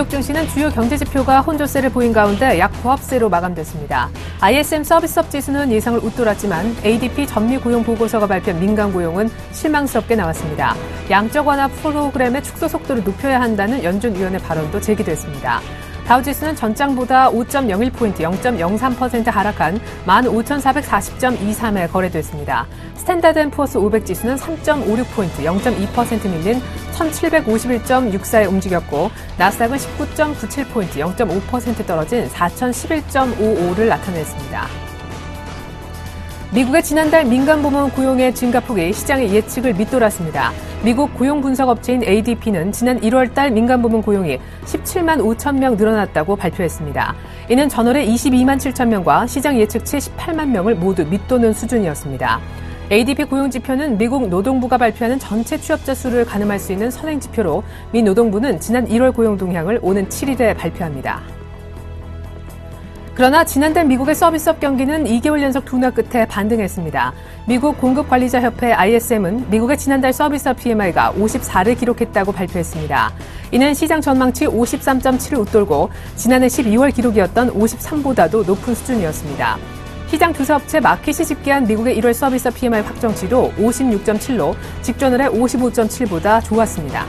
미국 증시는 주요 경제 지표가 혼조세를 보인 가운데 약 보합세로 마감됐습니다. ISM 서비스업 지수는 예상을 웃돌았지만 ADP 전미 고용 보고서가 발표한 민간 고용은 실망스럽게 나왔습니다. 양적 완화 프로그램의 축소 속도를 높여야 한다는 연준위원회 발언도 제기됐습니다. 다우지수는 전장보다 5.01포인트 0.03% 하락한 15,440.23에 거래됐습니다. 스탠다드앤푸어스 500지수는 3.56포인트 0.2% 밀린 1,751.64에 움직였고 나스닥은 19.97포인트 0.5% 떨어진 4,011.55를 나타냈습니다. 미국의 지난달 민간부문 고용의 증가폭이 시장의 예측을 밑돌았습니다. 미국 고용분석업체인 ADP는 지난 1월 달 민간부문 고용이 17만 5천 명 늘어났다고 발표했습니다. 이는 전월에 22만 7천 명과 시장 예측치 18만 명을 모두 밑도는 수준이었습니다. ADP 고용지표는 미국 노동부가 발표하는 전체 취업자 수를 가늠할 수 있는 선행지표로 미 노동부는 지난 1월 고용 동향을 오는 7일에 발표합니다. 그러나 지난달 미국의 서비스업 경기는 2개월 연속 둔화 끝에 반등했습니다. 미국 공급관리자협회 ISM은 미국의 지난달 서비스업 PMI가 54를 기록했다고 발표했습니다. 이는 시장 전망치 53.7을 웃돌고 지난해 12월 기록이었던 53보다도 높은 수준이었습니다. 시장 조사업체 마켓이 집계한 미국의 1월 서비스업 PMI 확정치도 56.7로 직전월의 55.7보다 좋았습니다.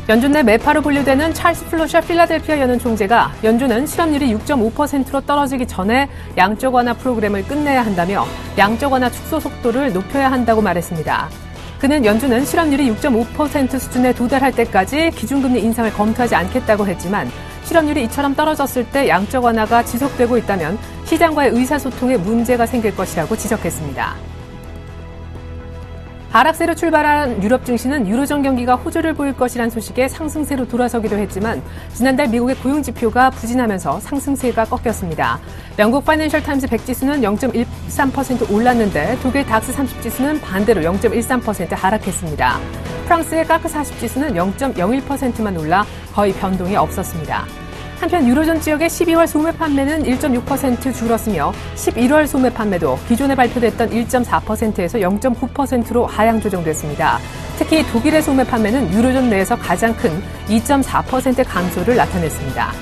연준 내 매파로 분류되는 찰스 플로셔 필라델피아 연은 총재가 연준은 실업률이 6.5%로 떨어지기 전에 양적 완화 프로그램을 끝내야 한다며 양적 완화 축소 속도를 높여야 한다고 말했습니다. 그는 연준은 실업률이 6.5% 수준에 도달할 때까지 기준금리 인상을 검토하지 않겠다고 했지만 실업률이 이처럼 떨어졌을 때 양적 완화가 지속되고 있다면 시장과의 의사소통에 문제가 생길 것이라고 지적했습니다. 하락세로 출발한 유럽 증시는 유로존 경기가 호조를 보일 것이란 소식에 상승세로 돌아서기도 했지만 지난달 미국의 고용 지표가 부진하면서 상승세가 꺾였습니다. 영국 파이낸셜 타임즈 100지수는 0.13% 올랐는데 독일 닥스 30지수는 반대로 0.13% 하락했습니다. 프랑스의 까크 40지수는 0.01%만 올라 거의 변동이 없었습니다. 한편 유로존 지역의 12월 소매 판매는 1.6% 줄었으며 11월 소매 판매도 기존에 발표됐던 1.4%에서 0.9%로 하향 조정됐습니다. 특히 독일의 소매 판매는 유로존 내에서 가장 큰 2.4% 감소를 나타냈습니다.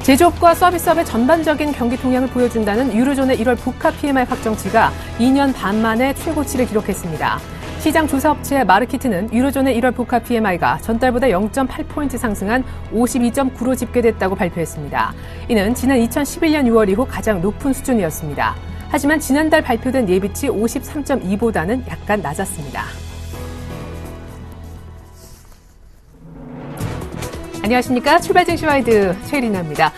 제조업과 서비스업의 전반적인 경기 동향을 보여준다는 유로존의 1월 복합 PMI 확정치가 2년 반 만에 최고치를 기록했습니다. 시장 조사업체 마르키트는 유로존의 1월 복합 PMI가 전달보다 0.8포인트 상승한 52.9로 집계됐다고 발표했습니다. 이는 지난 2011년 6월 이후 가장 높은 수준이었습니다. 하지만 지난달 발표된 예비치 53.2보다는 약간 낮았습니다. 안녕하십니까. 출발 증시와이드 최리나입니다.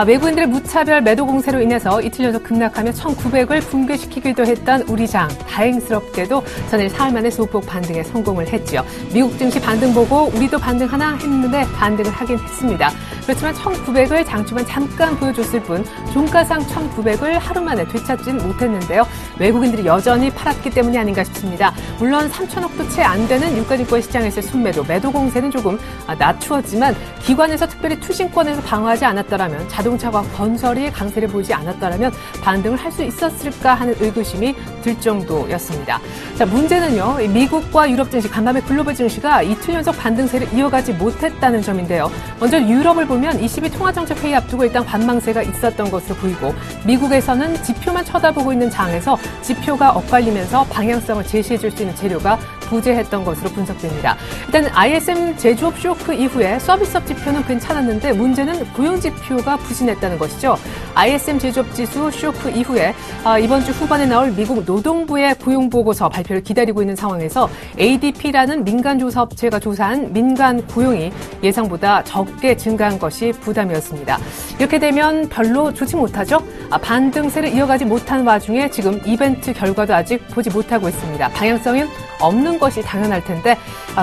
외국인들의 무차별 매도 공세로 인해서 이틀 연속 급락하며 1,900을 붕괴시키기도 했던 우리장. 다행스럽게도 전일 사흘 만에 소폭 반등에 성공을 했죠. 미국 증시 반등 보고 우리도 반등하나 했는데 반등을 하긴 했습니다. 그렇지만 1,900을 장초반 잠깐 보여줬을 뿐 종가상 1,900을 하루 만에 되찾진 못했는데요. 외국인들이 여전히 팔았기 때문이 아닌가 싶습니다. 물론 3천억도 채 안 되는 유가증권 시장에서의 순매도, 매도 공세는 조금 낮추었지만 기관에서 특별히 투신권에서 방어하지 않았더라면 자동차와 건설이 강세를 보이지 않았더라면 반등을 할 수 있었을까 하는 의구심이 들 정도였습니다. 자, 문제는요. 미국과 유럽 증시, 간밤에 글로벌 증시가 이틀 연속 반등세를 이어가지 못했다는 점인데요. 먼저 유럽을 보면 22 통화정책 회의 앞두고 일단 관망세가 있었던 것으로 보이고 미국에서는 지표만 쳐다보고 있는 장에서 지표가 엇갈리면서 방향성을 제시해줄 수 있는 재료가 부재했던 것으로 분석됩니다. 일단 ISM 제조업 쇼크 이후에 서비스업 지표는 괜찮았는데 문제는 고용 지표가 부진했다는 것이죠. ISM 제조업 지수 쇼크 이후에 이번 주 후반에 나올 미국 노동부의 고용 보고서 발표를 기다리고 있는 상황에서 ADP라는 민간 조사 업체가 조사한 민간 고용이 예상보다 적게 증가한 것이 부담이었습니다. 이렇게 되면 별로 좋지 못하죠. 반등세를 이어가지 못한 와중에 지금 이벤트 결과도 아직 보지 못하고 있습니다. 방향성은 없는 것이 당연할 텐데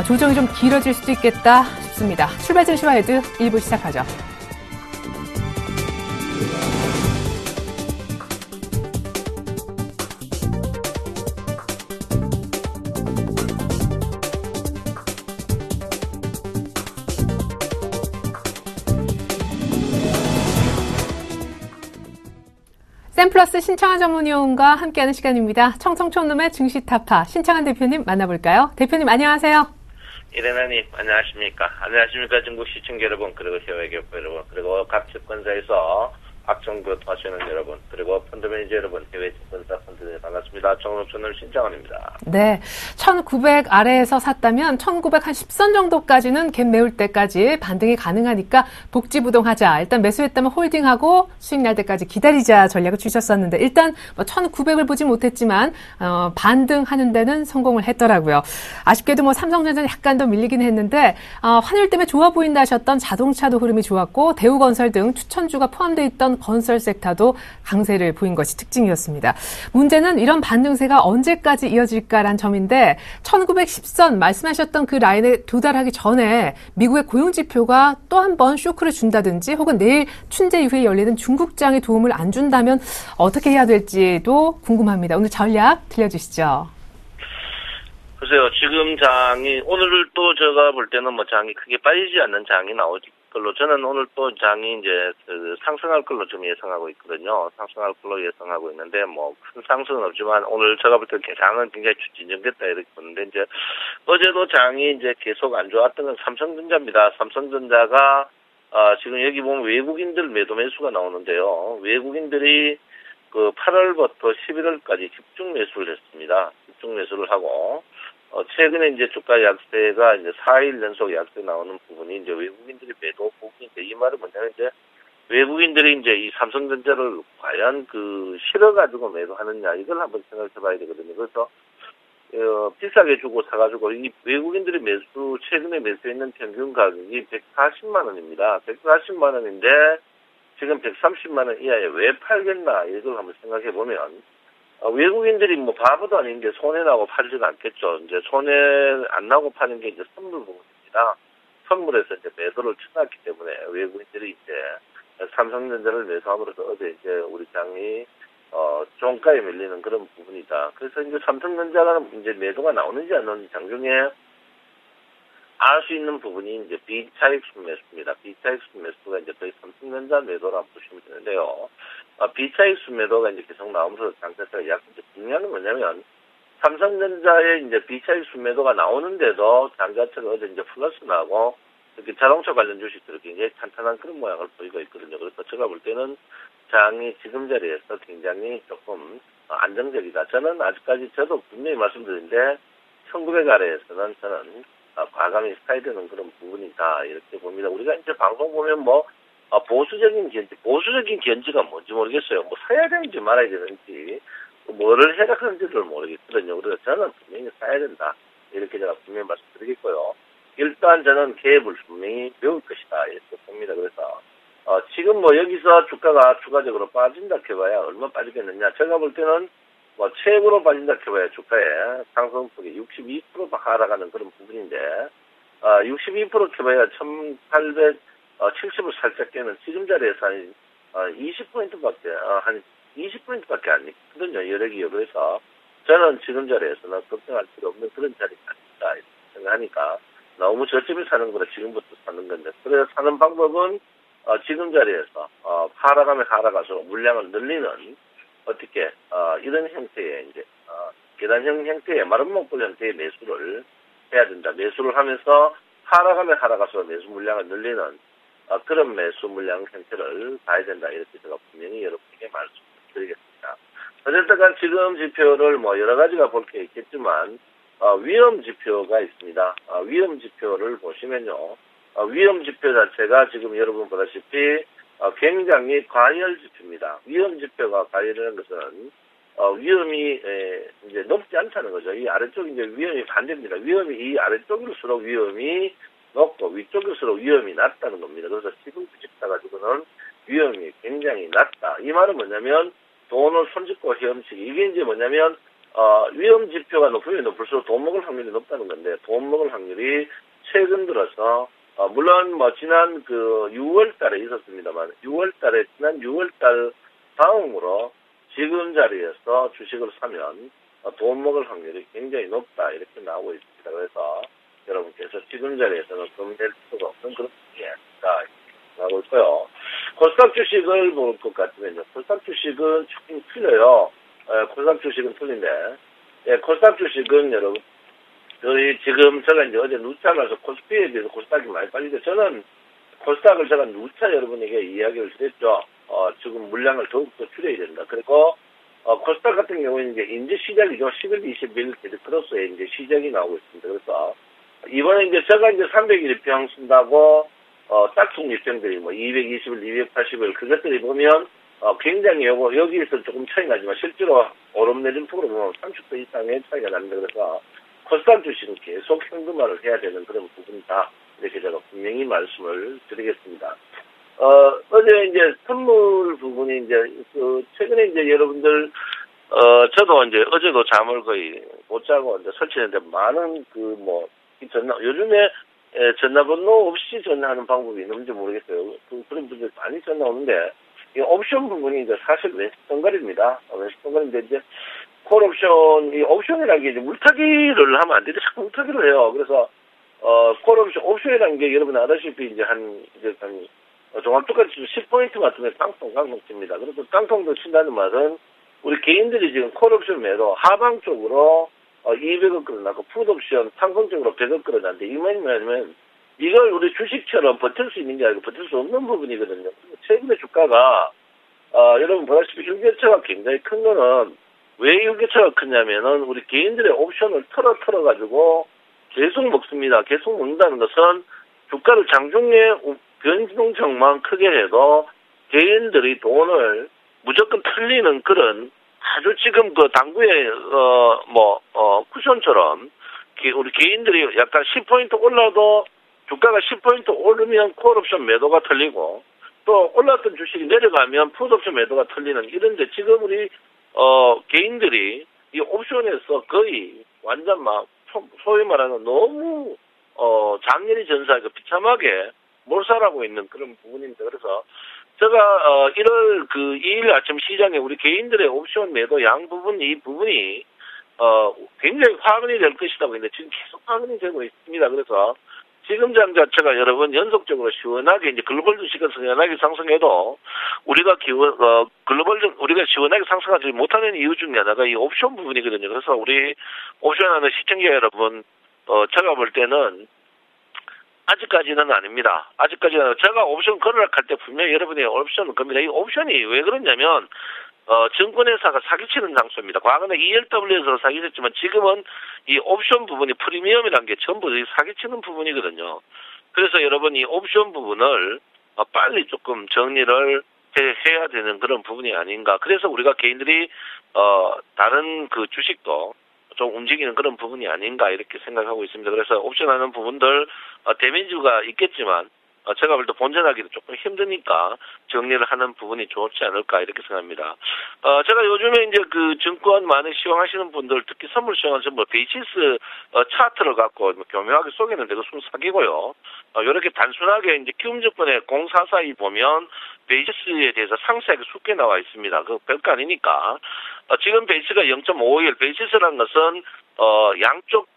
조정이 좀 길어질 수도 있겠다 싶습니다. 출발 증시와이드 1부 시작하죠. 샘플러스 신창한 전문위원과 함께하는 시간입니다. 청성촌놈의 증시타파 신창한 대표님 만나볼까요? 대표님 안녕하세요. 이래나님 안녕하십니까. 안녕하십니까. 중국 시청자 여러분, 그리고 해외 교포 여러분, 그리고 각 채권사에서 악정교 하시는 여러분, 그리고 펀드 매니저 여러분, 해외 채권사 펀드 반갑습니다. 정록천을 신장원입니다. 네, 1900 아래에서 샀다면 1900 한 10선 정도까지는 갭 메울 때까지 반등이 가능하니까 복지부동하자. 일단 매수했다면 홀딩하고 수익 날 때까지 기다리자 전략을 주셨었는데 일단 1900을 보지 못했지만 반등하는 데는 성공을 했더라고요. 아쉽게도 삼성전자는 약간 더 밀리긴 했는데 환율 때문에 좋아 보인다 하셨던 자동차도 흐름이 좋았고 대우건설 등 추천주가 포함되어 있던 건설 섹터도 강세를 보인 것이 특징이었습니다. 문제는 이런 반등세가 언제까지 이어질까라는 점인데 1910선 말씀하셨던 그 라인에 도달하기 전에 미국의 고용지표가 또 한 번 쇼크를 준다든지 혹은 내일 춘제 이후에 열리는 중국장이 도움을 안 준다면 어떻게 해야 될지도 궁금합니다. 오늘 전략 들려주시죠. 글쎄요, 지금 장이, 오늘 또 제가 볼 때는 장이 크게 빠지지 않는 장이 나올 걸로, 저는 오늘 또 장이 이제 상승할 걸로 좀 예상하고 있거든요. 상승할 걸로 예상하고 있는데, 큰 상승은 없지만, 오늘 제가 볼 때 장은 굉장히 진정됐다 이렇게 보는데, 이제, 어제도 장이 이제 계속 안 좋았던 건 삼성전자입니다. 삼성전자가, 지금 여기 보면 외국인들 매도매수가 나오는데요. 외국인들이 8월부터 11월까지 집중 매수를 했습니다. 집중 매수를 하고, 최근에 이제 주가 약세가 이제 4일 연속 약세 나오는 부분이 이제 외국인들이 매도 폭인데, 이 말은 뭐냐면 이제 외국인들이 이제 이 삼성전자를 과연 실어가지고 매도하느냐, 이걸 한번 생각해 봐야 되거든요. 그래서, 비싸게 주고 사가지고, 이 외국인들이 최근에 매수했는 평균 가격이 140만 원입니다. 140만 원인데, 지금 130만 원 이하에 왜 팔겠나, 이걸 한번 생각해 보면, 외국인들이 바보도 아닌데 손해나고 팔지는 않겠죠. 이제 손해 안 나고 파는 게 이제 선물 부분입니다. 선물에서 이제 매도를 쳐놨기 때문에 외국인들이 이제 삼성전자를 매수함으로써 어제 이제 우리 장이, 종가에 밀리는 그런 부분이다. 그래서 이제 삼성전자가 이제 매도가 나오는지 안 나오는지 장중에 알 수 있는 부분이 이제 비차익순 매수입니다. 비차익순 매수가 이제 거의 삼성전자 매도라고 보시면 되는데요. 비차익순 매도가 이제 계속 나오면서 장세가 약간 중요한 건 뭐냐면, 삼성전자의 이제 비차익순 매도가 나오는데도 장 자체가 어제 이제 플러스 나고, 이렇게 자동차 관련 주식들이 굉장히 탄탄한 그런 모양을 보이고 있거든요. 그래서 제가 볼 때는 장이 지금 자리에서 굉장히 조금 안정적이다. 저는 아직까지 저도 분명히 말씀드리는데, 1900 아래에서는 저는 과감히 사야 되는 그런 부분이다, 이렇게 봅니다. 우리가 이제 방송 보면 보수적인 견지가 뭔지 모르겠어요. 사야 되는지 말아야 되는지, 뭐를 해야 하는지를 모르겠거든요. 그래서 저는 분명히 사야 된다, 이렇게 제가 분명히 말씀드리겠고요. 일단 저는 갭을 분명히 메울 것이다, 이렇게 봅니다. 그래서, 지금 여기서 주가가 추가적으로 빠진다 해봐야 얼마 빠지겠느냐. 제가 볼 때는 최고로 빠진다 해봐야 주가에 상승폭이 62% 하락하는 그런 부분인데, 62% 해봐야 1870을 살짝 깨는 지금 자리에서 한 20포인트밖에, 한 20포인트밖에 안 있거든요, 여력이요. 그래서 저는 지금 자리에서는 걱정할 필요 없는 그런 자리가 아니다, 이렇게 생각하니까 너무 저점에 사는 거라 지금부터 사는 건데, 그래서 사는 방법은 지금 자리에서 하락하면 하락할수록 물량을 늘리는, 어떻게 이런 형태의 이제 계단형 형태의 마름목볼 형태의 매수를 해야 된다. 매수를 하면서 하락하면 하락할수록 매수 물량을 늘리는 그런 매수 물량 형태를 봐야 된다. 이렇게 제가 분명히 여러분에게 말씀드리겠습니다. 어쨌든 지금 지표를 여러 가지가 볼 게 있겠지만 위험 지표가 있습니다. 위험 지표를 보시면요, 위험 지표 자체가 지금 여러분 보다시피 굉장히 과열 지표입니다. 위험 지표가 과열이라는 것은 위험이 이제 높지 않다는 거죠. 이 아래쪽 이제 위험이 반대입니다. 위험이 이 아래쪽일수록 위험이 높고 위쪽일수록 위험이 낮다는 겁니다. 그래서 지금 주식 사가지고는 위험이 굉장히 낮다. 이 말은 뭐냐면 돈을 손짓고 헤엄치기. 이게 이제 뭐냐면 위험 지표가 높으면 높을수록 돈 먹을 확률이 높다는 건데, 돈 먹을 확률이 최근 들어서 물론 지난 6월 달에 있었습니다만, 지난 6월 달 다음으로 지금 자리에서 주식을 사면 돈 먹을 확률이 굉장히 높다, 이렇게 나오고 있습니다. 그래서 여러분께서 지금 자리에서는 금낼 수가 없는 그런 분위기가 나오고 있고요. 코스닥 주식을 볼 것 같으면요, 코스닥 주식은 조금 틀려요. 코스닥 주식은 틀린데, 코스닥 주식은 여러분, 저희 지금 제가 이제 어제 누차 가서 코스피에 대해서 코스닥이 많이 빠지는데 저는 코스닥을 제가 누차 여러분에게 이야기를 드렸죠. 지금 물량을 더욱더 줄여야 된다. 그리고 코스닥 같은 경우는 이제 인제 시작이죠. 11, 21일 크로스에 이제 시작이 나오고 있습니다. 그래서 이번에 이제 제가 이제 300일 입평 쓴다고 짝퉁 입평들이 뭐 220일, 280일 그것들이 보면 굉장히 여기에서 조금 차이 나지만 실제로 오름내림 폭으로 보면 30% 이상의 차이가 납니다. 그래서 코스닥 주식은 계속 현금화를 해야 되는 그런 부분이다. 이렇게 제가 분명히 말씀을 드리겠습니다. 어제 이제 선물 부분이 이제, 최근에 이제 여러분들, 저도 이제 어제도 잠을 거의 못 자고 이제 설치했는데 많은 요즘에 전화번호 없이 전화하는 방법이 있는지 모르겠어요. 그런 분들 많이 전화 오는데, 이 옵션 부분이 이제 사실 왼쪽덩거리입니다. 왼쪽덩거리인데 이제, 콜옵션, 이 옵션이라는 게 이제 물타기를 하면 안 되는데 자꾸 물타기를 해요. 그래서, 옵션이라는 게 여러분 아다시피 이제 종합 똑같이 10포인트 맞으면 깡통 칩니다. 그래서 깡통도 친다는 말은 우리 개인들이 지금 콜옵션 매도 하방 쪽으로 200억 끌어나고 풋옵션 상승적으로 100억 끌어나는데 이 말이 뭐냐면 이걸 우리 주식처럼 버틸 수 있는 게 아니고 버틸 수 없는 부분이거든요. 최근에 주가가 여러분 보다시피 일교차가 굉장히 큰 거는 왜 일교차가 크냐면은 우리 개인들의 옵션을 털어가지고 계속 먹습니다. 계속 먹는다는 것은 주가를 장중에 변동성만 크게 해도 개인들이 돈을 무조건 털리는 그런 아주 지금 그 당구의 쿠션처럼 우리 개인들이 약간 10포인트 올라도 주가가 10포인트 오르면 콜옵션 매도가 털리고 또 올랐던 주식이 내려가면 풋옵션 매도가 털리는 이런데 지금 우리 개인들이 이 옵션에서 거의 완전 막 소위 말하는 너무 장렬히 전사하고 비참하게 몰살하고 있는 그런 부분입니다. 그래서 제가 1월 2일 아침 시장에 우리 개인들의 옵션 매도 양 부분 이 부분이 굉장히 화근이 될 것이라고 했는데 지금 계속 화근이 되고 있습니다. 그래서 지금 장 자체가 여러분 연속적으로 시원하게 이제 글로벌 주식은 시원하게 상승해도 우리가 우리가 시원하게 상승하지 못하는 이유 중에 하나가 이 옵션 부분이거든요. 그래서 우리 옵션하는 시청자 여러분, 제가 볼 때는 아직까지는 아닙니다. 아직까지는 제가 옵션 거래할 때 분명히 여러분이 옵션을 겁니다. 이 옵션이 왜 그러냐면 증권회사가 사기치는 장소입니다. 과거에 ELW에서 사기쳤지만 지금은 이 옵션 부분이 프리미엄이라는 게 전부 사기치는 부분이거든요. 그래서 여러분 이 옵션 부분을 빨리 조금 정리를 해야 되는 그런 부분이 아닌가. 그래서 우리가 개인들이 다른 그 주식도 좀 움직이는 그런 부분이 아닌가 이렇게 생각하고 있습니다. 그래서 옵션하는 부분들 데미지가 있겠지만 제가 볼 때 본전하기도 조금 힘드니까 정리를 하는 부분이 좋지 않을까 이렇게 생각합니다. 제가 요즘에 이제 그 증권 많이 시황하시는 분들 특히 선물 시황하시는 분 베이시스 차트를 갖고 교묘하게 쏘겠는데 그것은 사기고요. 이렇게 단순하게 이제 키움증권의 0442 보면 베이시스에 대해서 상세하게 숙게 나와 있습니다. 그 별거 아니니까. 지금 베이시스가 0.51, 베이시스라는 것은 양쪽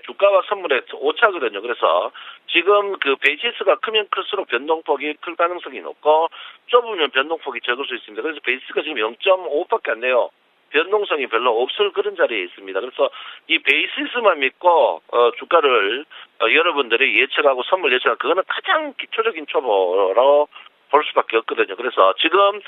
주가와 선물의 오차거든요. 그래서 지금 그 베이시스가 크면 클수록 변동폭이 클 가능성이 높고 좁으면 변동폭이 적을 수 있습니다. 그래서 베이시스가 지금 0.5밖에 안 돼요. 변동성이 별로 없을 그런 자리에 있습니다. 그래서 이 베이시스만 믿고 주가를 여러분들이 예측하고 선물 예측하고 그거는 가장 기초적인 초보로 볼 수밖에 없거든요. 그래서 지금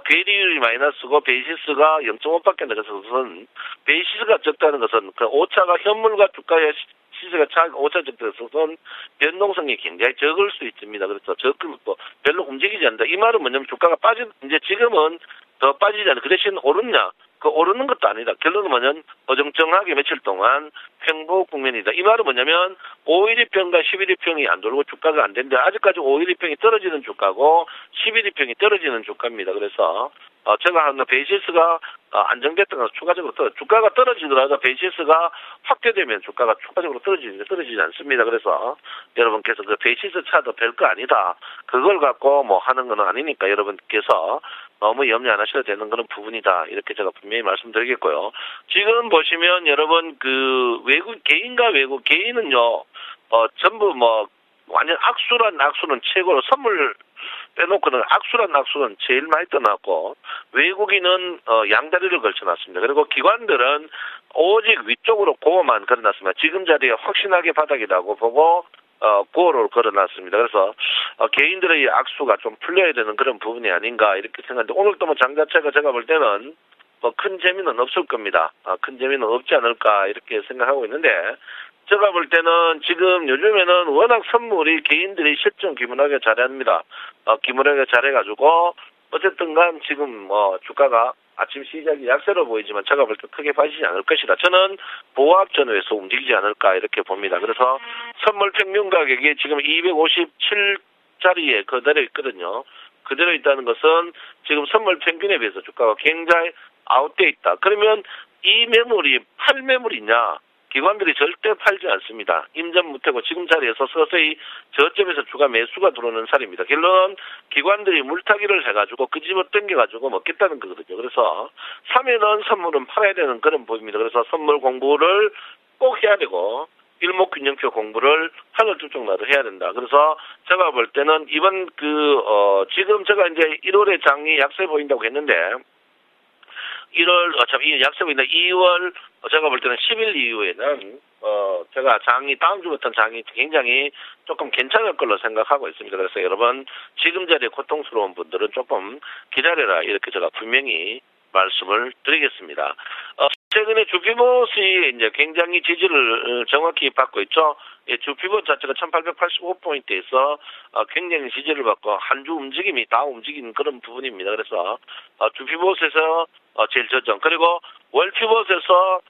괴리율이 마이너스고 베이시스가 0.5밖에 안 되는 것은 베이시스가 적다는 것은 그 오차가 현물과 주가의 시세가 오차 적다는 것은 변동성이 굉장히 적을 수 있습니다. 그래서 적고 별로 움직이지 않는다. 이 말은 뭐냐면 주가가 이제 지금은 더 빠지지 않는 그 대신 오르냐? 그 오르는 것도 아니다. 결론은 뭐냐면 어정쩡하게 며칠 동안 횡보 국면이다. 이 말은 뭐냐면 5일이평과 11일평이 안 돌고 주가가 안 되는데 아직까지 5일이평이 떨어지는 주가고 11일평이 떨어지는 주가입니다. 그래서 제가 하는 베이시스가 안정됐던 것은 추가적으로 주가가 떨어지더라도 베이시스가 확대되면 주가가 추가적으로 떨어지지 않습니다. 그래서 여러분께서 그 베이시스 차도 별거 아니다. 그걸 갖고 뭐 하는 건 아니니까 여러분께서 너무 염려 안 하셔도 되는 그런 부분이다. 이렇게 제가 분명히 말씀드리겠고요. 지금 보시면 여러분 그 외국 개인과 외국 개인은요 전부 뭐 완전 악수는 최고로 빼놓고는 악수는 제일 많이 떠났고 외국인은 양다리를 걸쳐놨습니다. 그리고 기관들은 오직 위쪽으로 고어만 걸어놨습니다. 지금 자리에 확신하게 바닥이라고 보고 고어를 걸어놨습니다. 그래서 개인들의 악수가 좀 풀려야 되는 그런 부분이 아닌가 이렇게 생각하는데 오늘 또 뭐 장 자체가 제가 볼 때는 뭐 큰 재미는 없을 겁니다. 큰 재미는 없지 않을까 이렇게 생각하고 있는데 제가 볼 때는 지금 요즘에는 워낙 선물이 개인들이 실전 기문하게 잘합니다. 기문하게 잘해가지고 어쨌든 간 지금 뭐 주가가 아침 시작이 약세로 보이지만 제가 볼 때 크게 빠지지 않을 것이다. 저는 보합 전후에서 움직이지 않을까 이렇게 봅니다. 그래서 선물 평균 가격이 지금 257짜리에 그대로 있거든요. 그대로 있다는 것은 지금 선물 평균에 비해서 주가가 굉장히 아웃돼 있다. 그러면 이 매물이 팔 매물이냐? 기관들이 절대 팔지 않습니다. 임전 무태고 지금 자리에서 서서히 저점에서 주가 매수가 들어오는 살입니다. 결론은 기관들이 물타기를 해가지고 그 집을 땡겨가지고 먹겠다는 거거든요. 그래서 사면은 선물은 팔아야 되는 그런 부분입니다. 그래서 선물 공부를 꼭 해야 되고 일목균형표 공부를 하늘 두쪽나도 해야 된다. 그래서 제가 볼 때는 이번 지금 제가 이제 1월에 장이 약세 보인다고 했는데 1월, 어차피 약세 보인다. 2월, 제가 볼 때는 10일 이후에는, 제가 다음 주부터는 장이 굉장히 조금 괜찮을 걸로 생각하고 있습니다. 그래서 여러분, 지금 자리에 고통스러운 분들은 조금 기다려라. 이렇게 제가 분명히 말씀을 드리겠습니다. 최근에 주피봇이 이제 굉장히 지지를 정확히 받고 있죠. 예, 주피봇 자체가 1885포인트에서 굉장히 지지를 받고 한 주 움직임이 다 움직이는 그런 부분입니다. 그래서 주피봇에서 제일 저점 그리고 월피봇에서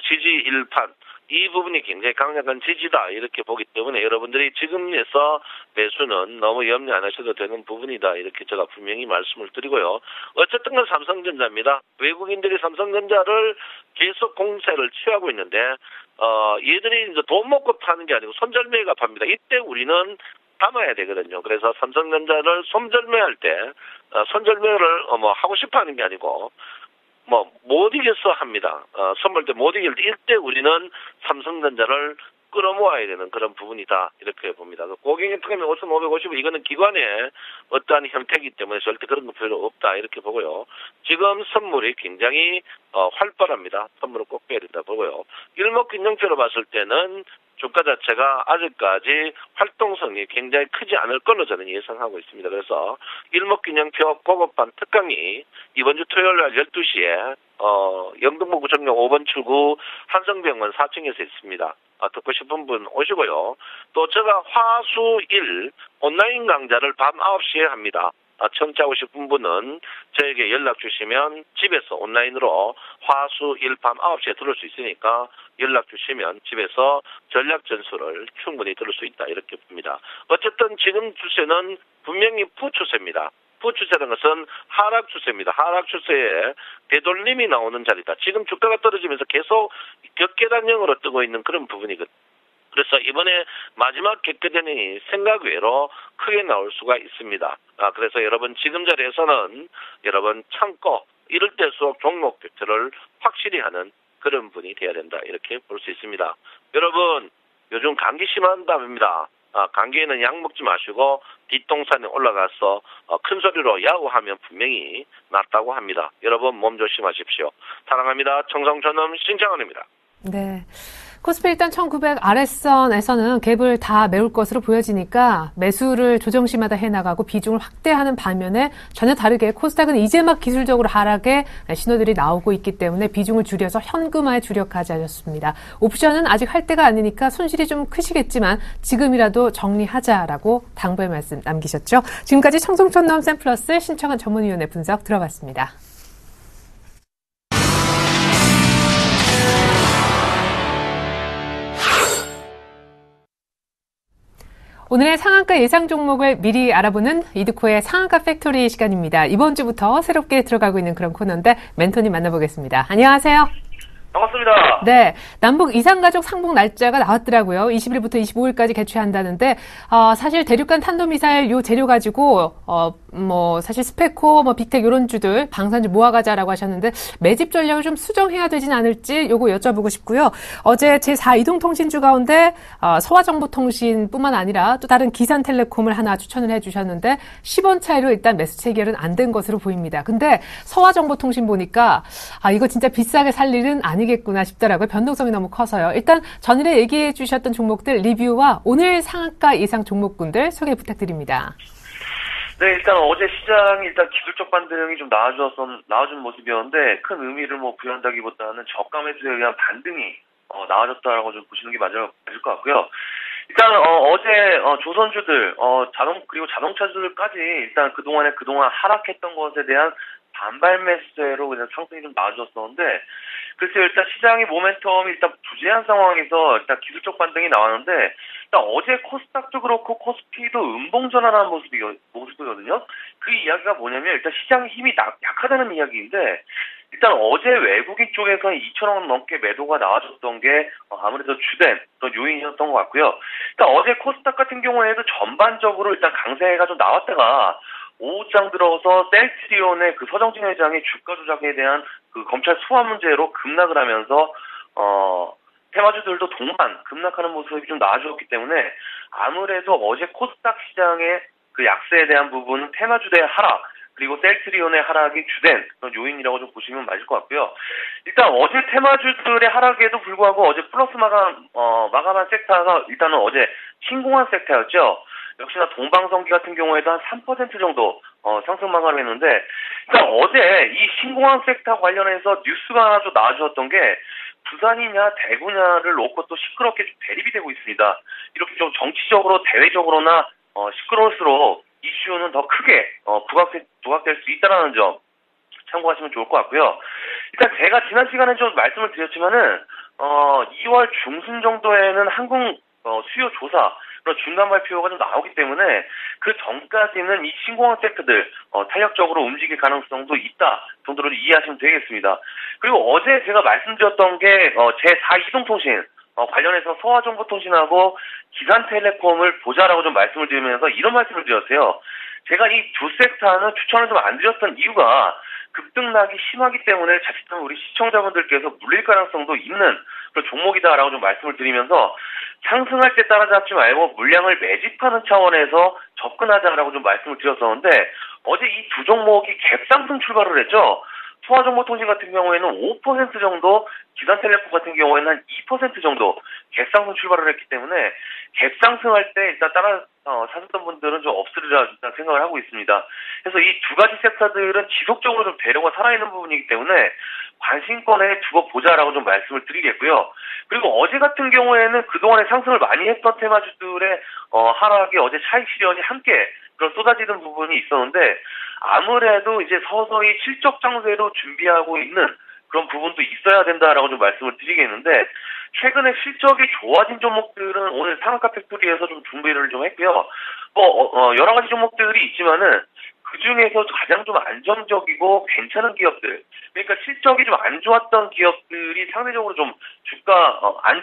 지지 1판 이 부분이 굉장히 강력한 지지다 이렇게 보기 때문에 여러분들이 지금에서 매수는 너무 염려 안 하셔도 되는 부분이다 이렇게 제가 분명히 말씀을 드리고요. 어쨌든 건 삼성전자입니다. 외국인들이 삼성전자를 계속 공세를 취하고 있는데 얘들이 이제 돈 먹고 파는 게 아니고 손절매가 팝니다. 이때 우리는 담아야 되거든요. 그래서 삼성전자를 손절매할 때 손절매를 하고 싶어 하는 게 아니고 못 이겼어 합니다. 선물 때 못 이길 때 이때 우리는 삼성전자를 끌어모아야 되는 그런 부분이다. 이렇게 봅니다. 고객의 특허면 5,550원 이거는 기관의 어떠한 형태이기 때문에 절대 그런 거 별로 없다. 이렇게 보고요. 지금 선물이 굉장히 활발합니다. 선물을 꼭 빼야 된다 보고요. 일목균형표로 봤을 때는 주가 자체가 아직까지 활동성이 굉장히 크지 않을 걸로 저는 예상하고 있습니다. 그래서 일목균형표 고급판 특강이 이번 주 토요일 날 12시에 영등포 구청역 5번 출구 한성병원 4층에서 있습니다. 듣고 싶은 분 오시고요. 또 제가 화수일 온라인 강좌를 밤 9시에 합니다. 청취하고 싶은 분은 저에게 연락 주시면 집에서 온라인으로 화수일 밤 9시에 들을 수 있으니까 연락 주시면 집에서 전략 전술을 충분히 들을 수 있다 이렇게 봅니다. 어쨌든 지금 추세는 분명히 부추세입니다. 부추세라는 것은 하락 추세입니다. 하락 추세에 되돌림이 나오는 자리다. 지금 주가가 떨어지면서 계속 격계단형으로 뜨고 있는 그런 부분이거든요. 그래서 이번에 마지막 격계단형이 생각 외로 크게 나올 수가 있습니다. 그래서 여러분 지금 자리에서는 여러분 참고 이럴 때일수록 종목 교체를 확실히 하는 그런 분이 돼야 된다. 이렇게 볼 수 있습니다. 여러분 요즘 감기 심한답니다. 감기에는 약 먹지 마시고 뒷동산에 올라가서 큰 소리로 야구하면 분명히 낫다고 합니다. 여러분 몸 조심하십시오. 사랑합니다. 청성천음 신창원입니다. 네. 코스피 일단 1900 아랫선에서는 갭을 다 메울 것으로 보여지니까 매수를 조정시마다 해나가고 비중을 확대하는 반면에 전혀 다르게 코스닥은 이제 막 기술적으로 하락의 신호들이 나오고 있기 때문에 비중을 줄여서 현금화에 주력하자였습니다. 옵션은 아직 할 때가 아니니까 손실이 좀 크시겠지만 지금이라도 정리하자라고 당부의 말씀 남기셨죠. 지금까지 청송천남 샘플러스 신청한 전문위원회 분석 들어봤습니다. 오늘의 상한가 예상 종목을 미리 알아보는 이드코의 상한가 팩토리 시간입니다. 이번 주부터 새롭게 들어가고 있는 그런 코너인데 멘토님 만나보겠습니다. 안녕하세요. 반갑습니다. 네, 남북 이산가족 상봉 날짜가 나왔더라고요. 20일부터 25일까지 개최한다는데, 사실 대륙간 탄도미사일 요 재료 가지고, 사실 스페코, 빅텍 요런 주들 방산주 모아가자라고 하셨는데, 매집 전략을 좀 수정해야 되진 않을지 요거 여쭤보고 싶고요. 어제 제4 이동통신주 가운데, 서화정보통신뿐만 아니라 또 다른 기산텔레콤을 하나 추천을 해주셨는데, 10원 차이로 일단 매수 체결은 안 된 것으로 보입니다. 근데 서화정보통신 보니까, 이거 진짜 비싸게 살 일은 아니겠구나 싶더라고요. 변동성이 너무 커서요. 일단 전일에 얘기해 주셨던 종목들 리뷰와 오늘 상한가 예상 종목군들 소개 부탁드립니다. 네, 일단 어제 시장이 일단 기술적 반등이 좀 나와준 모습이었는데 큰 의미를 부여한다기보다는 저가 매수에 의한 반등이 나와졌다라고 좀 보시는 게 맞을 것 같고요. 일단 어제 조선주들 그리고 자동차주들까지 일단 그동안 하락했던 것에 대한 반발 매수세로 그냥 상승이 좀 나와줬었는데, 글쎄요, 일단 시장의 모멘텀이 일단 부재한 상황에서 일단 기술적 반등이 나왔는데, 일단 어제 코스닥도 그렇고 코스피도 음봉 전환한 모습이거든요. 그 이야기가 뭐냐면 일단 시장의 힘이 약하다는 이야기인데, 일단 어제 외국인 쪽에서 2,000원 넘게 매도가 나와줬던 게 아무래도 주된 그런 요인이었던 것 같고요. 일단 어제 코스닥 같은 경우에도 전반적으로 일단 강세가 좀 나왔다가 오후장 들어서 셀트리온의 그 서정진 회장의 주가 조작에 대한 그 검찰 수사 문제로 급락을 하면서 테마주들도 동반 급락하는 모습이 좀 나와주었기 때문에 아무래도 어제 코스닥 시장의 그 약세에 대한 부분은 테마주들의 하락 그리고 셀트리온의 하락이 주된 그런 요인이라고 좀 보시면 맞을 것 같고요. 일단 어제 테마주들의 하락에도 불구하고 어제 플러스 마감한 섹터가 일단은 어제 신공한 섹터였죠. 역시나 동방성기 같은 경우에도 한 3% 정도 상승 마감을 했는데, 일단 어제 이 신공항 섹터 관련해서 뉴스가 하나 좀 나와주었던 게 부산이냐 대구냐를 놓고 또 시끄럽게 좀 대립이 되고 있습니다. 이렇게 좀 정치적으로 대외적으로나 시끄러울수록 이슈는 더 크게 부각될 수 있다는 점 참고하시면 좋을 것 같고요. 일단 제가 지난 시간에 좀 말씀을 드렸지만은 2월 중순 정도에는 한국 수요 조사 그런 중간 발표가 좀 나오기 때문에 그 전까지는 이 신공항 섹터들 탄력적으로 움직일 가능성도 있다 정도로 이해하시면 되겠습니다. 그리고 어제 제가 말씀드렸던 게 제4 이동통신 관련해서 서화정보통신하고 기산텔레콤을 보자라고 좀 말씀을 드리면서 이런 말씀을 드렸어요. 제가 이 두 섹터는 추천을 좀 안 드렸던 이유가 급등락이 심하기 때문에 자칫하면 우리 시청자분들께서 물릴 가능성도 있는 그런 종목이다라고 좀 말씀을 드리면서 상승할 때 따라잡지 말고 물량을 매집하는 차원에서 접근하자라고 좀 말씀을 드렸었는데 어제 이 두 종목이 갭상승 출발을 했죠. 서화정보통신 같은 경우에는 5% 정도, 기산텔레콤 같은 경우에는 한 2% 정도 갭상승 출발을 했기 때문에 갭상승할 때 일단 사셨던 분들은 좀 없으리라 일단 생각을 하고 있습니다. 그래서 이 두 가지 섹터들은 지속적으로 좀 배려가 살아있는 부분이기 때문에 관심권에 두고 보자라고 좀 말씀을 드리겠고요. 그리고 어제 같은 경우에는 그동안에 상승을 많이 했던 테마주들의 하락이 어제 차익 실현이 함께 그런 쏟아지는 부분이 있었는데 아무래도 이제 서서히 실적 장세로 준비하고 있는 그런 부분도 있어야 된다라고 좀 말씀을 드리겠는데 최근에 실적이 좋아진 종목들은 오늘 상한가 팩토리에서 좀 준비를 좀 했고요. 여러 가지 종목들이 있지만은 그 중에서 가장 좀 안정적이고 괜찮은 기업들, 그러니까 실적이 좀 안 좋았던 기업들이 상대적으로 좀 주가 안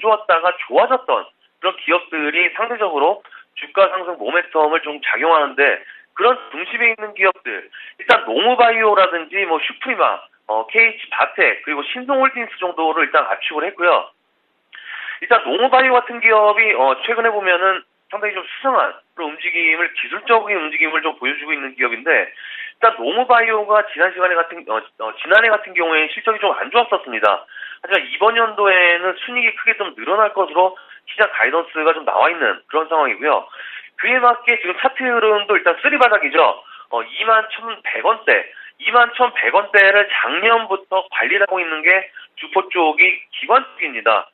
좋았다가 좋아졌던 그런 기업들이 상대적으로 주가 상승 모멘텀을 좀 작용하는데 그런 중심에 있는 기업들, 일단 노무바이오라든지 슈프리마, KH바텍 그리고 신동홀딩스 정도를 일단 압축을 했고요. 일단 노무바이오 같은 기업이 최근에 보면은 상당히 좀 수상한 그런 기술적인 움직임을 좀 보여주고 있는 기업인데, 일단 노무바이오가 지난해 같은 경우에 실적이 좀 안 좋았었습니다. 하지만 이번 연도에는 순이익이 크게 좀 늘어날 것으로 시장 가이던스가 좀 나와 있는 그런 상황이고요. 그에 맞게 지금 차트 흐름도 일단 쓰리바닥이죠. 21,100원대, 21,100원대를 작년부터 관리를 하고 있는 게 주포 쪽이 기관 쪽입니다.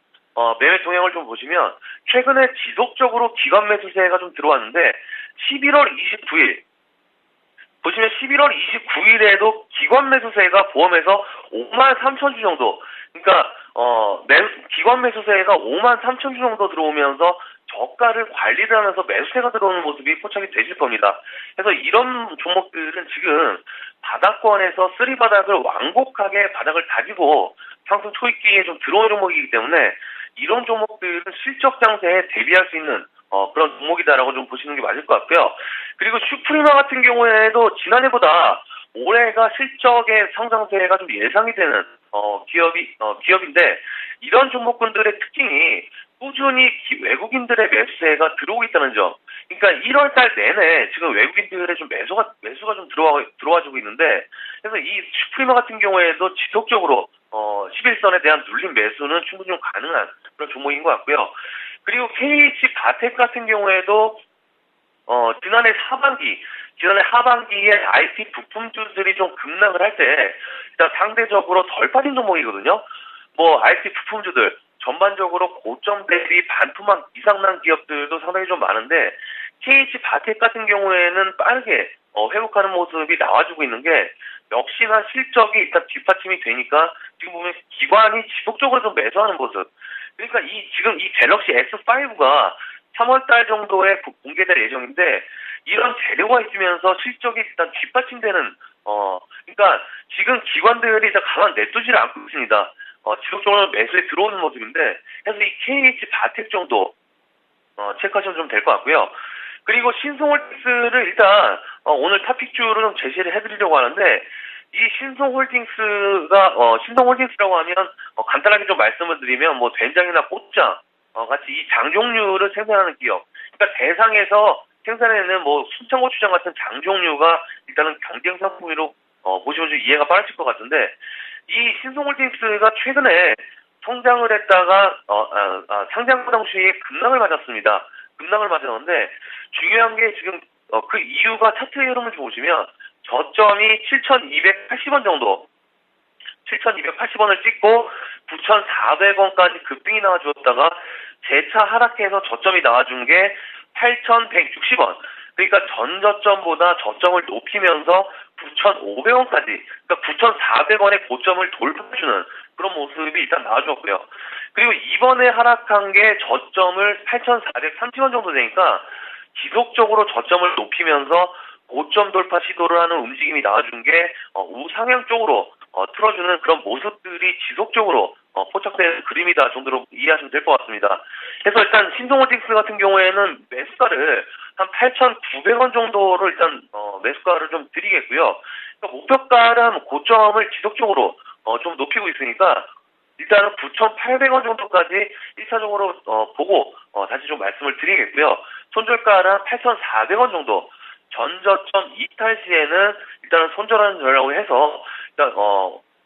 매매 동향을 좀 보시면 최근에 지속적으로 기관 매수세가 좀 들어왔는데 11월 29일 보시면 11월 29일에도 기관 매수세가 포함해서 53,000주 정도, 그러니까 기관 매수세가 53,000주 정도 들어오면서 저가를 관리를 하면서 매수세가 들어오는 모습이 포착이 되실 겁니다. 그래서 이런 종목들은 지금 바닥권에서 쓰리바닥을 완곡하게 바닥을 다지고 상승 초입기에 좀 들어온 종목이기 때문에 이런 종목들은 실적 장세에 대비할 수 있는 그런 종목이다라고 좀 보시는 게 맞을 것 같고요. 그리고 슈프리마 같은 경우에도 지난해보다 올해가 실적의 성장세가 좀 예상이 되는 기업인데 이런 종목군들의 특징이 꾸준히 외국인들의 매수세가 들어오고 있다는 점. 그러니까 1월 달 내내 지금 외국인들의 좀 매수가 좀 들어와주고 있는데, 그래서 이 슈프리마 같은 경우에도 지속적으로 11선에 대한 눌림 매수는 충분히 좀 가능한 그런 종목인 것 같고요. 그리고 KH 바텍 같은 경우에도 지난해 하반기에 IT 부품주들이 좀 급락을 할 때 일단 상대적으로 덜 빠진 종목이거든요. 뭐 IT 부품주들 전반적으로 고점 대비 반토막 이상 난 기업들도 상당히 좀 많은데 KH 바텍 같은 경우에는 빠르게 회복하는 모습이 나와주고 있는 게 역시나 실적이 일단 뒷받침이 되니까 지금 보면 기관이 지속적으로 좀 매수하는 모습. 그러니까 지금 이 갤럭시 S5가 3월달 정도에 공개될 예정인데 이런 재료가 있으면서 실적이 일단 뒷받침되는 그러니까 지금 기관들이 가만 냅두지를 않고 있습니다. 지속적으로 매수에 들어오는 모습인데 그래서 이 KH 바텍 정도 체크하시면 좀 될 것 같고요. 그리고 신성홀딩스를 일단 오늘 탑픽주로 좀 제시를 해드리려고 하는데 이 신성홀딩스라고 하면 간단하게 좀 말씀을 드리면 뭐 된장이나 꽃장 같이 이 장 종류를 생산하는 기업. 그러니까 대상에서 생산해내는 뭐 순천고추장 같은 장 종류가 일단은 경쟁 상품으로 보시면 좀 이해가 빠르실 것 같은데 이 신성홀딩스가 최근에 성장을 했다가 상장 부당 수익에 급락을 맞았습니다. 급락을 맞았는데 중요한 게 지금 그 이유가 차트 흐름을 좀 보시면 저점이 7,280원 정도 7,280원을 찍고 9,400원까지 급등이 나와주었다가 재차 하락해서 저점이 나와준 게 8,160원. 그러니까 전 저점보다 저점을 높이면서 9,500원까지, 그러니까 9,400원의 고점을 돌파해주는 그런 모습이 일단 나와주었고요. 그리고 이번에 하락한 게 저점을 8,430원 정도 되니까 지속적으로 저점을 높이면서 고점 돌파 시도를 하는 움직임이 나와준 게 우상향 쪽으로 틀어주는 그런 모습들이 지속적으로 포착되는 그림이다 정도로 이해하시면 될 것 같습니다. 그래서 일단 신성홀딩스 같은 경우에는 매수가를 한 8,900원 정도로 일단 매수가를 좀 드리겠고요. 그러니까 목표가는 고점을 지속적으로 좀 높이고 있으니까 일단은 9,800원 정도까지 1차적으로 보고 다시 좀 말씀을 드리겠고요. 손절가는 8,400원 정도. 전저점 이탈 시에는 일단은 손절하는 전략을 해서 일단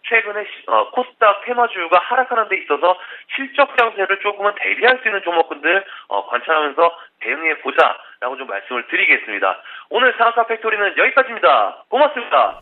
최근에 코스닥 테마주가 하락하는 데 있어서 실적 장세를 조금은 대비할 수 있는 종목군들 관찰하면서 대응해 보자라고 좀 말씀을 드리겠습니다. 오늘 산업사 팩토리는 여기까지입니다. 고맙습니다.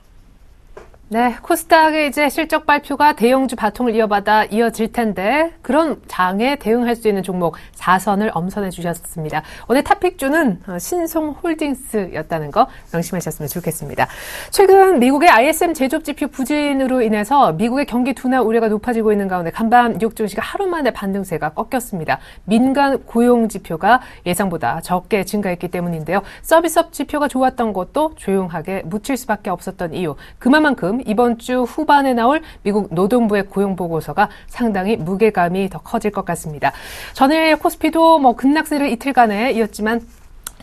네, 코스닥의 이제 실적 발표가 대형주 바통을 이어받아 이어질 텐데 그런 장에 대응할 수 있는 종목 4선을 엄선해 주셨습니다. 오늘 탑픽주는 신성홀딩스였다는 거 명심하셨으면 좋겠습니다. 최근 미국의 ISM 제조업 지표 부진으로 인해서 미국의 경기 둔화 우려가 높아지고 있는 가운데 간밤 뉴욕 증시가 하루 만에 반등세가 꺾였습니다. 민간 고용 지표가 예상보다 적게 증가했기 때문인데요. 서비스업 지표가 좋았던 것도 조용하게 묻힐 수밖에 없었던 이유. 그만큼 이번 주 후반에 나올 미국 노동부의 고용보고서가 상당히 무게감이 더 커질 것 같습니다. 전일 코스피도 급락세를 이틀간에 이었지만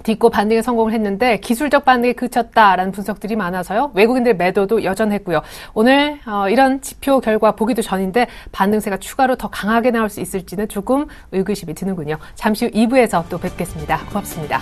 딛고 반등에 성공을 했는데 기술적 반등에 그쳤다라는 분석들이 많아서요. 외국인들 매도도 여전했고요. 오늘 이런 지표 결과 보기도 전인데 반등세가 추가로 더 강하게 나올 수 있을지는 조금 의구심이 드는군요. 잠시 후 2부에서 또 뵙겠습니다. 고맙습니다.